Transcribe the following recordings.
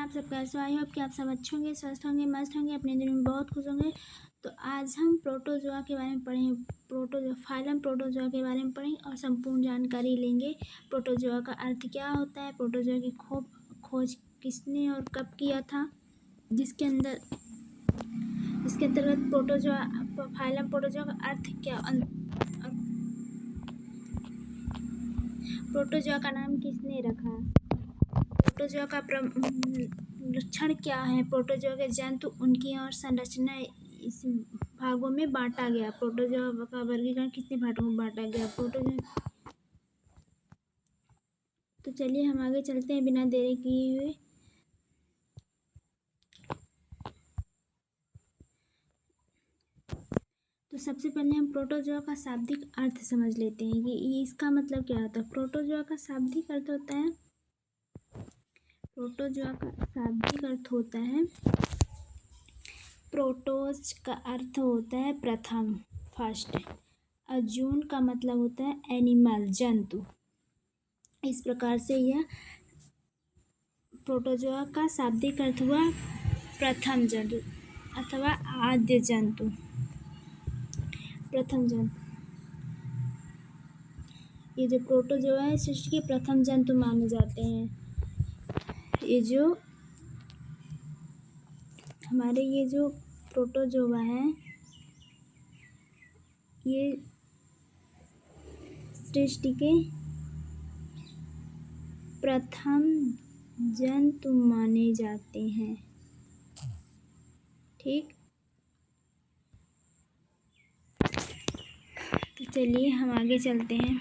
आप सब कैसे हो? आई होप कि आप सब अच्छे होंगे, स्वस्थ होंगे, मस्त होंगे, अपने दिन में बहुत खुश होंगे। तो आज हम प्रोटोजोआ के बारे में पढ़ेंगे, फाइलम प्रोटोजोआ के बारे में पढ़ेंगे और संपूर्ण जानकारी लेंगे। प्रोटोजोआ का अर्थ क्या होता है, प्रोटोजोआ की खोज किसने और कब किया था, जिसके अंतर्गत फाइलम प्रोटोजोआ का अर्थ क्या, प्रोटोजोआ का नाम किसने रखा, प्रोटोजोआ का लक्षण क्या है, प्रोटोजोआ के जंतु, उनकी और संरचना इस भागों में बांटा गया। प्रोटोजोआ का वर्गीकरण कितने भागों में बांटा गया प्रोटोजोआ। तो चलिए हम आगे चलते हैं बिना देरी किए हुए। तो सबसे पहले हम प्रोटोजोआ का शाब्दिक अर्थ समझ लेते हैं कि इसका मतलब क्या होता है। प्रोटोजोआ का शाब्दिक अर्थ होता है, प्रोटोज का अर्थ होता है प्रथम, फर्स्ट। अजून का मतलब होता है एनिमल, जंतु। इस प्रकार से यह प्रोटोजोआ का शाब्दिक अर्थ हुआ प्रथम जंतु अथवा आद्य जंतु, प्रथम जंतु। ये जो प्रोटोजोआ है सृष्टि के प्रथम जंतु माने जाते हैं। ये जो प्रोटोजोआ है ये सृष्टि के प्रथम जंतु माने जाते हैं। ठीक, तो चलिए हम आगे चलते हैं।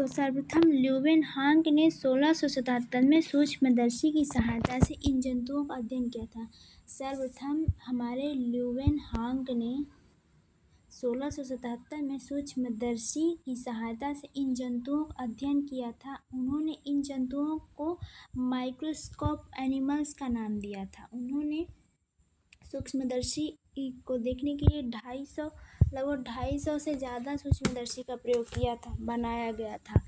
सर्वप्रथम ल्यूवेनहांग ने 1677 में सूक्ष्मदर्शी की सहायता से इन जंतुओं का अध्ययन किया था। सर्वप्रथम हमारे ल्यूवेनहांग ने 1677 में सूक्ष्मदर्शी की सहायता से इन जंतुओं का अध्ययन किया था। उन्होंने इन जंतुओं को माइक्रोस्कोप एनिमल्स का नाम दिया था। उन्होंने सूक्ष्मदर्शी को देखने के लिए लगभग 250 से ज़्यादा सूक्ष्मदर्शी का प्रयोग किया था, बनाया गया था।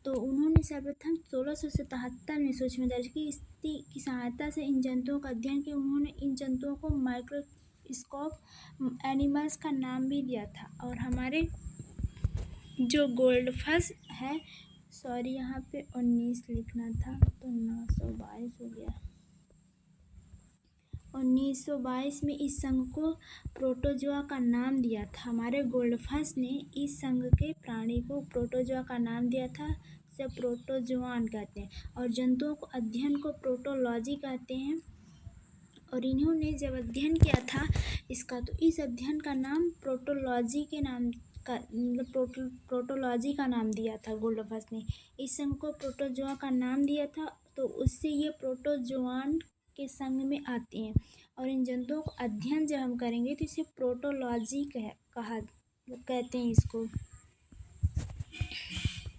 तो उन्होंने सर्वप्रथम 1677 में सूक्ष्मदर्शी की सहायता से इन जंतुओं का अध्ययन किया। उन्होंने इन जंतुओं को माइक्रोस्कोप एनिमल्स का नाम भी दिया था। और हमारे जो गोल्डफिश है, सॉरी यहाँ पे 19 लिखना था तो 922 हो गया। 1922 में इस संघ को प्रोटोजोआ का नाम दिया था। हमारे गोल्डफिश ने इस संघ के प्राणी को प्रोटोजोआ का नाम दिया था। इसे प्रोटोजोआन कहते हैं और जंतुओं को अध्ययन को प्रोटोलॉजी कहते हैं। और इन्होंने जब अध्ययन किया था इसका, तो इस अध्ययन का नाम प्रोटोलॉजी के नाम का प्रोटोलॉजी का नाम दिया था गोल्डफिश ने। इस संघ को प्रोटोजोआ का नाम दिया था, तो उससे ये प्रोटोजोआन के संघ में आते हैं। और इन जंतुओं को अध्ययन जब हम करेंगे तो इसे प्रोटोलॉजी कहते हैं इसको।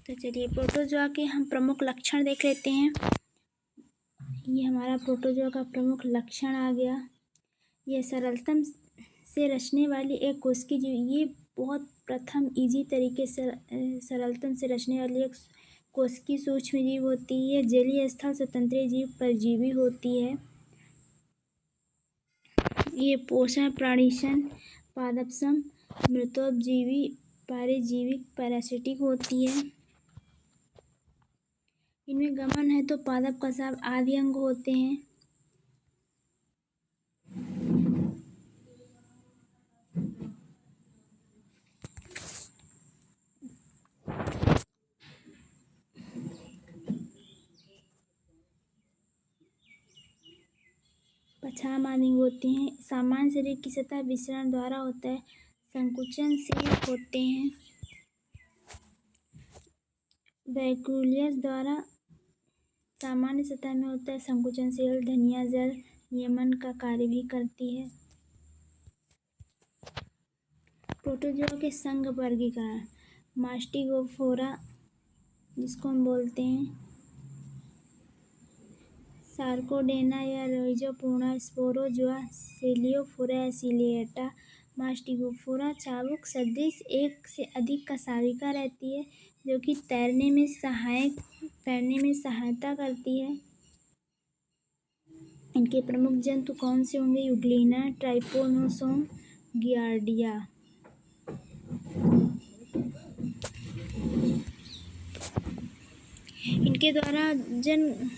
तो चलिए प्रोटोजोआ के हम प्रमुख लक्षण देख लेते हैं। ये हमारा प्रोटोजोआ का प्रमुख लक्षण आ गया। यह सरलतम से रचने वाली एक कोशिकीय जीव, ये बहुत प्रथम इजी तरीके से सरलतम से रचने वाली एक कोशिकीय सूक्ष्म जीव होती है। जलीय स्थल स्वतंत्र जीव परजीवी होती है। ये पोषण, प्राणिशन, पादपसम, मृतोपजीवी, पारिजीविक, पैरासिटिक होती है। इनमें गमन है तो पादप, कसाब आदि अंग होते हैं। पछाम आदि होते हैं। सामान्य शरीर की सतह विसरण द्वारा होता है, संकुचनशील होते हैं। वैक्यूलस द्वारा सामान्य सतह में होता है, संकुचनशील। धनिया जल नियमन का कार्य भी करती है। प्रोटोजोआ के संघ वर्गीकरण, मास्टिगोफोरा जिसको हम बोलते हैं, सार्कोडेना या रहिजोपोरा, स्पोरोजोआ, सेलियोफोरा या सिलिएटा। मास्टिगोफोरा चाबुक सदृश एक से अधिक कशेरुकियां रहती है। जो कि तैरने में सहायता करती है। इनके प्रमुख जंतु कौन से होंगे? Euglena, trypanosome, giardia. इनके द्वारा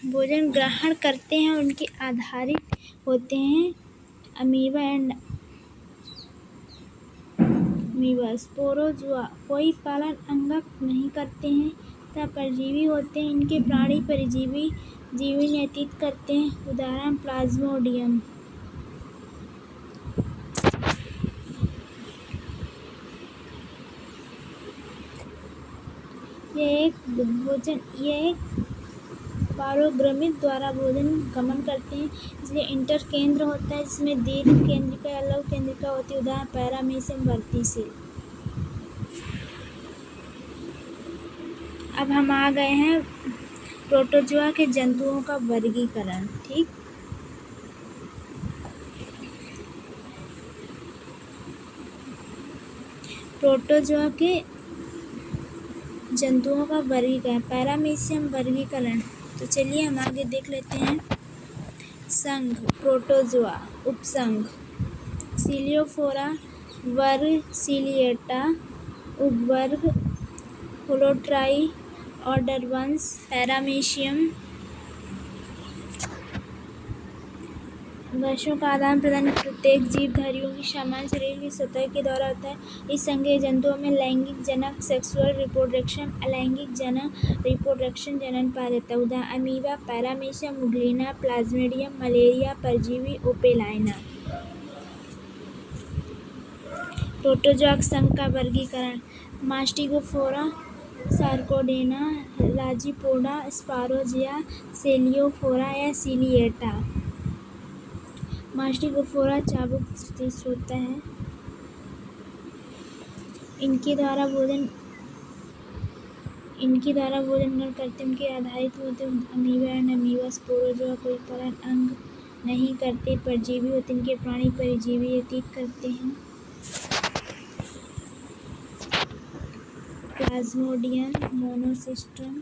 भोजन ग्रहण करते हैं और उनके आधारित होते हैं अमीबा एंड स्पोरोजुआ। कोई पालन अंग नहीं करते हैं तथा परजीवी होते हैं। इनके प्राणी परजीवी जीवन व्यतीत करते हैं। उदाहरण प्लाज्मोडियम। यह एक पारोग्रमित द्वारा भोजन गमन करते हैं, इसलिए इंटर केंद्र होता है जिसमें दीर्घ केंद्रिका या लघु केंद्रिका होती है। उदाहरण पैरामीशियम वर्तिसेल। अब हम आ गए हैं प्रोटोजोआ के जंतुओं का वर्गीकरण। ठीक, प्रोटोजोआ के जंतुओं का वर्गीकरण, पैरामीशियम वर्गीकरण। तो चलिए हम आगे देख लेते हैं। संघ प्रोटोजोआ। उपसंघ सीलियोफोरा। वर्ग सीलिएटा। उपवर्ग होलोट्राई। ऑर्डर वंश पैरामीशियम। वंशों का आदान प्रदान प्रत्येक जीवधारियों की सामान्य शरीर की सतह के द्वारा होता है। इस संघीय जंतुओं में लैंगिक जनक सेक्सुअल रिप्रोडक्शन, अलैंगिक जनक रिप्रोडक्शन जनन पाया जाता है। उदाहरण amoeba, paramecium, Euglena, Plasmodium, malaria परजीवी, ओपेलाइना। प्रोटोजोआ संघ का वर्गीकरण, मास्टिगोफोरा, सार्कोडेना, राजीपोडा, स्पारोजिया, सेलियोफोरा या सीलिएटा। मास्टिगोफोरा चाबुक सदृश होता है। इनके द्वारा भोजन ग्रहण करते हैं। उनके आधारित होते अमीबा एंड अमीबा स्पोरोजोआ। कोई पालन अंग नहीं करते, परजीवी होते। इनके प्राणी परजीवी व्यतीत करते हैं। प्लाज्मोडियम मोनोसिस्टम।